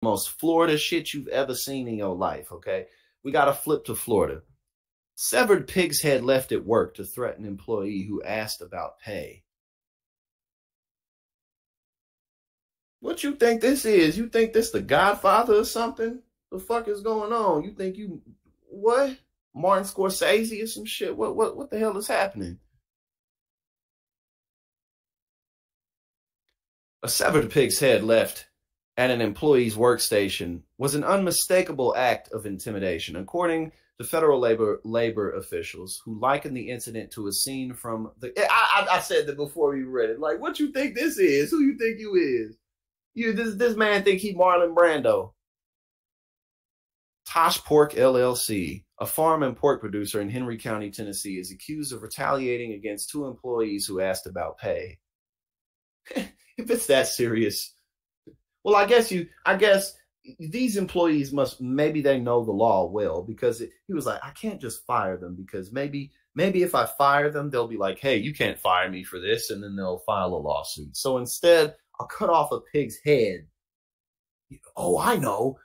most Florida shit you've ever seen in your life, okay? We got to flip to Florida. Severed pig's head left at work to threaten employee who asked about pay. What you think this is? You think this the Godfather or something? The fuck is going on? You think you, what? Martin Scorsese or some shit? What the hell is happening? A severed pig's head left at an employee's workstation was an unmistakable act of intimidation, according to federal labor officials who likened the incident to a scene from the. I said that before we read it. Like, what you think this is? Who you think you is? This man think he Marlon Brando. Tosh Pork LLC, a farm and pork producer in Henry County, Tennessee, is accused of retaliating against two employees who asked about pay. If it's that serious, well, I guess these employees maybe they know the law well, because he was like, I can't just fire them, because maybe if I fire them, they'll be like, hey, you can't fire me for this, and then they'll file a lawsuit. So instead, I'll cut off a pig's head. Oh, I know.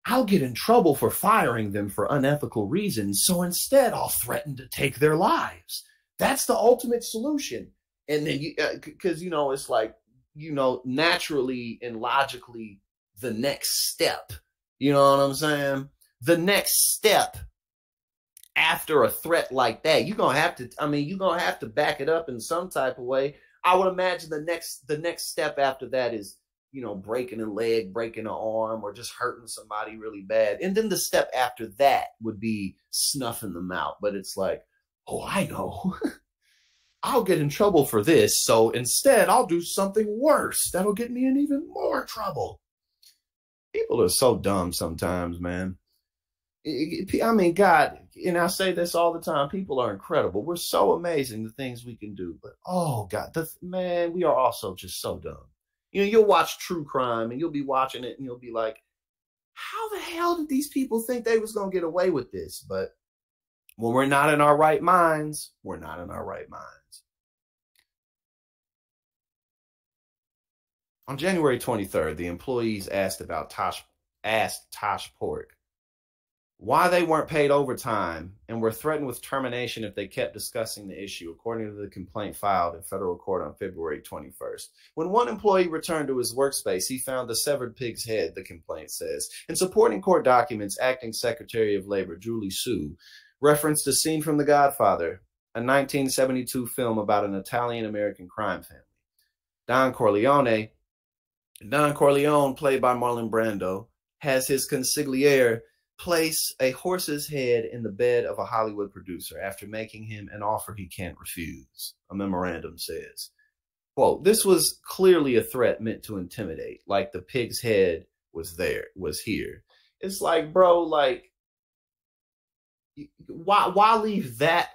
I'll get in trouble for firing them for unethical reasons, so instead I'll threaten to take their lives. That's the ultimate solution. And then, because, it's like, naturally and logically, the next step, you know what I'm saying? The next step after a threat like that, you're going to have to back it up in some type of way. I would imagine the next step after that is, breaking a leg, breaking an arm, or just hurting somebody really bad. And then the step after that would be snuffing them out. But it's like, oh, I know. I'll get in trouble for this, so instead I'll do something worse. That'll get me in even more trouble. People are so dumb sometimes, man. I mean, God, and I say this all the time, people are incredible. We're so amazing, the things we can do. But, oh, God, man, we are also just so dumb. You'll watch true crime, and you'll be watching it, and you'll be like, how the hell did these people think they was going to get away with this? But when we're not in our right minds, we're not in our right minds. On January 23rd, the employees asked Tosh Pork why they weren't paid overtime and were threatened with termination if they kept discussing the issue, according to the complaint filed in federal court on February 21st. When one employee returned to his workspace, he found the severed pig's head, the complaint says. In supporting court documents, Acting Secretary of Labor Julie Su referenced a scene from The Godfather, a 1972 film about an Italian-American crime family. Don Corleone, played by Marlon Brando, has his consigliere place a horse's head in the bed of a Hollywood producer after making him an offer he can't refuse. A memorandum says, quote, this was clearly a threat meant to intimidate, like the pig's head was here. It's like, bro, like, why leave that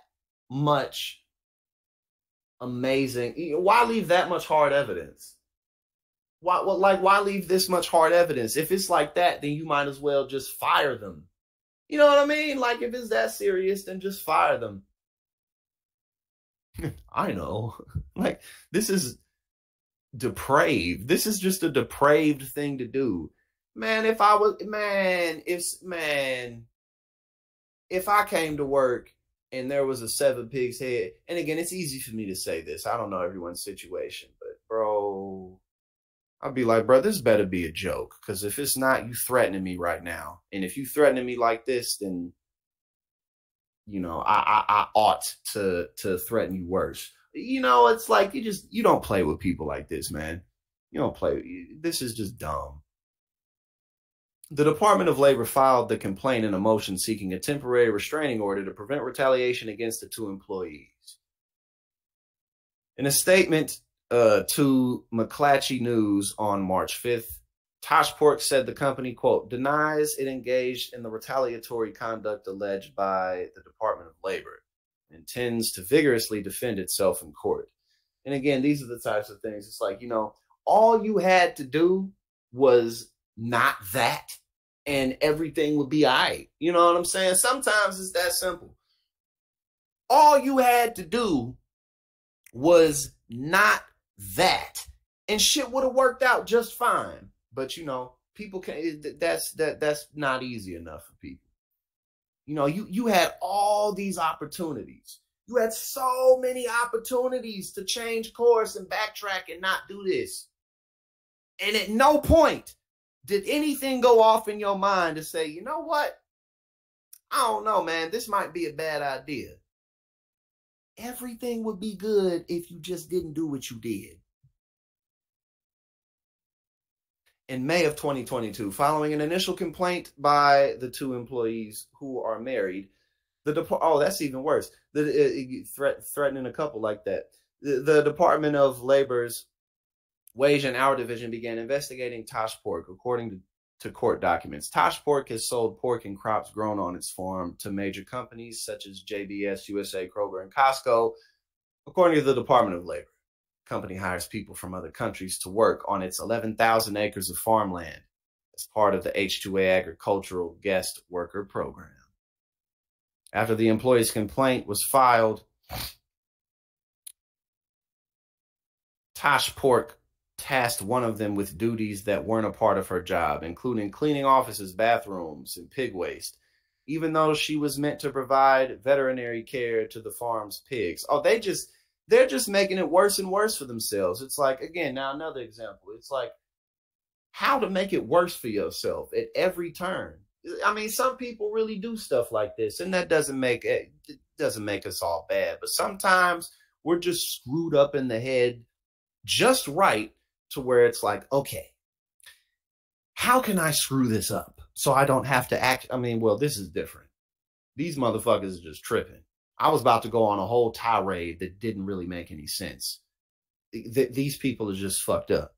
much amazing, why leave that much hard evidence? Why leave this much hard evidence? If it's like that, then you might as well just fire them. You know what I mean? Like, if it's that serious, then just fire them. I know. Like, this is depraved. This is just a depraved thing to do. Man, if I came to work and there was a severed pig's head, and again, it's easy for me to say this. I don't know everyone's situation, but bro, I'd be like, bro, this better be a joke. Because if it's not, you threatening me right now. And if you threatening me like this, then, I ought to threaten you worse. It's like, you don't play with people like this, man. You don't play. This is just dumb. The Department of Labor filed the complaint in a motion seeking a temporary restraining order to prevent retaliation against the two employees. In a statement to McClatchy News on March 5th, Tosh Pork said the company, quote, denies it engaged in the retaliatory conduct alleged by the Department of Labor and intends to vigorously defend itself in court. And again, these are the types of things. It's like, all you had to do was not that, and everything would be all right. You know what I'm saying? Sometimes it's that simple. All you had to do was not that, and shit would have worked out just fine. But people can. That's not easy enough for people. You had all these opportunities. You had so many opportunities to change course and backtrack and not do this. And at no point did anything go off in your mind to say, you know what? I don't know, man. This might be a bad idea. Everything would be good if you just didn't do what you did. In May of 2022, following an initial complaint by the two employees who are married, that's even worse. Threatening a couple like that. The Department of Labor's Wage and Hour Division began investigating Tosh Pork, according to court documents. Tosh Pork has sold pork and crops grown on its farm to major companies such as JBS, USA, Kroger, and Costco, according to the Department of Labor. The company hires people from other countries to work on its 11,000 acres of farmland as part of the H-2A Agricultural Guest Worker Program. After the employee's complaint was filed, Tosh Pork tasked one of them with duties that weren't a part of her job, including cleaning offices, bathrooms, and pig waste, even though she was meant to provide veterinary care to the farm's pigs. Oh, they're just making it worse and worse for themselves. It's like, again, now another example. It's like how to make it worse for yourself at every turn. I mean, some people really do stuff like this, and that doesn't make us all bad. But sometimes we're just screwed up in the head just right to where it's like, okay, how can I screw this up so I don't have to act? I mean, well, this is different. These motherfuckers are just tripping. I was about to go on a whole tirade that didn't really make any sense. These people are just fucked up.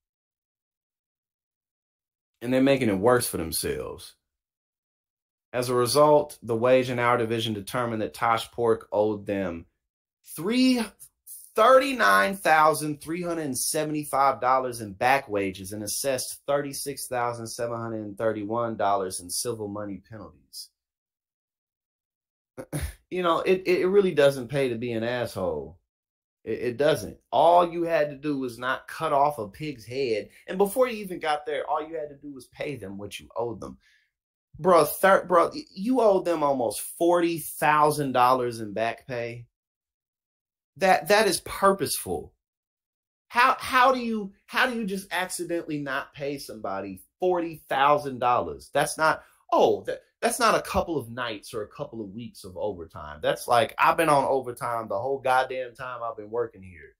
And they're making it worse for themselves. As a result, the Wage and Hour Division determined that Tosh Pork owed them $39,375 in back wages and assessed $36,731 in civil money penalties. It really doesn't pay to be an asshole. It doesn't. All you had to do was not cut off a pig's head. And before you even got there, all you had to do was pay them what you owed them. Bro, you owe them almost $40,000 in back pay. That is purposeful. How do you just accidentally not pay somebody $40,000? That's not a couple of nights or a couple of weeks of overtime. That's like, I've been on overtime the whole goddamn time I've been working here.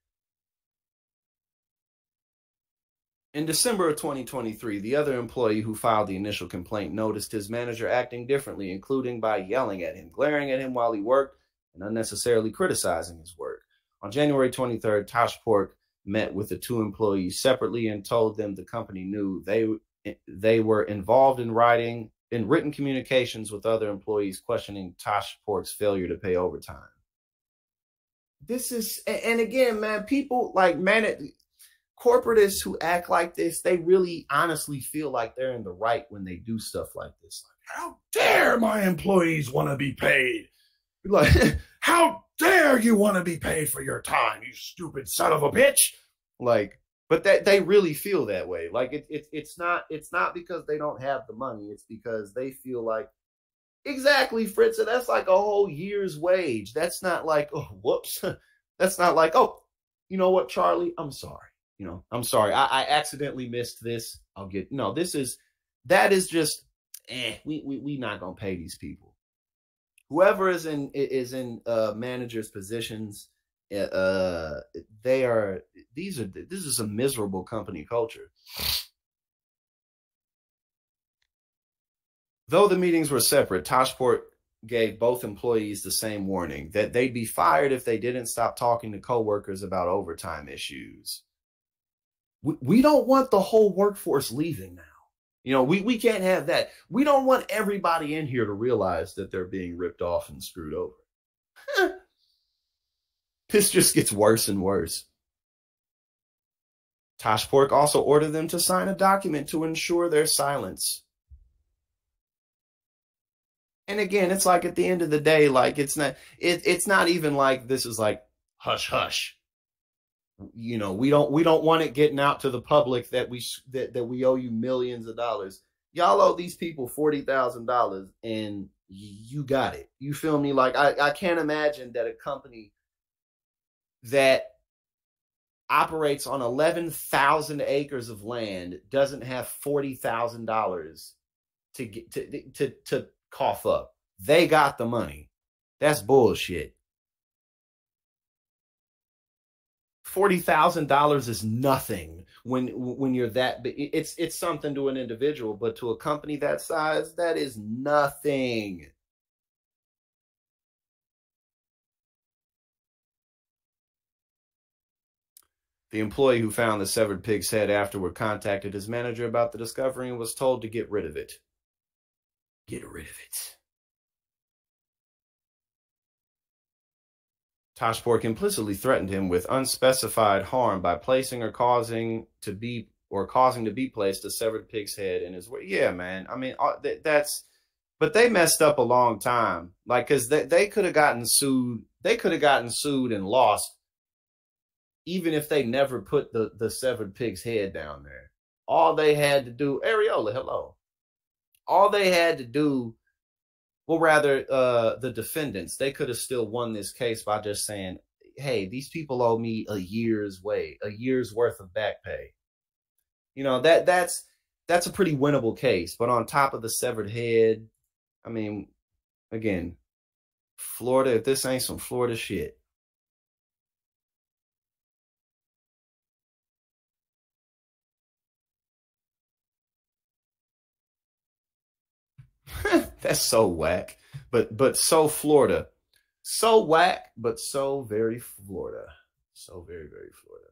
In December of 2023, the other employee who filed the initial complaint noticed his manager acting differently, including by yelling at him, glaring at him while he worked, and unnecessarily criticizing his work. On January 23rd, Tosh Pork met with the two employees separately and told them the company knew they were involved in written communications with other employees questioning Tosh Pork's failure to pay overtime. And again, man, people like, corporatists who act like this, they really honestly feel like they're in the right when they do stuff like this. Like, how dare my employees want to be paid? Like, how dare you want to be paid for your time, you stupid son of a bitch? Like, but they really feel that way. Like, it's not because they don't have the money. It's because they feel like, exactly, Fritz, that's like a whole year's wage. That's not like, oh, whoops. That's not like, oh, you know what, Charlie, I'm sorry. I'm sorry. I accidentally missed this. That is just, we not going to pay these people. Whoever is in managers' positions, this is a miserable company culture. Though the meetings were separate, Tosh Pork gave both employees the same warning that they'd be fired if they didn't stop talking to coworkers about overtime issues. We don't want the whole workforce leaving now. We can't have that. We don't want everybody in here to realize that they're being ripped off and screwed over. This just gets worse and worse. Tosh Pork also ordered them to sign a document to ensure their silence. And again, it's like, at the end of the day, like, it's not even like this is like hush hush. we don't want it getting out to the public that we owe you millions of dollars. Y'all owe these people $40,000 and you got it. You feel me? Like I can't imagine that a company that operates on 11,000 acres of land doesn't have $40,000 to get to cough up. They got the money. That's bullshit. $40,000 is nothing when you're that big. It's something to an individual, but to a company that size, that is nothing. The employee who found the severed pig's head afterward contacted his manager about the discovery and was told to get rid of it. Get rid of it. Toshpork implicitly threatened him with unspecified harm by placing or causing to be placed a severed pig's head in his way. Yeah, man. I mean, but they messed up a long time. Like, because they could have gotten sued. They could have gotten sued and lost, even if they never put the severed pig's head down there. All they had to do, Areola, hello. All they had to do, well, rather, the defendants, they could have still won this case by just saying, hey, these people owe me a year's worth of back pay. That's a pretty winnable case. But on top of the severed head, I mean, again, Florida, if this ain't some Florida shit. That's so whack, but so Florida. So whack, but so very Florida. So very, very Florida.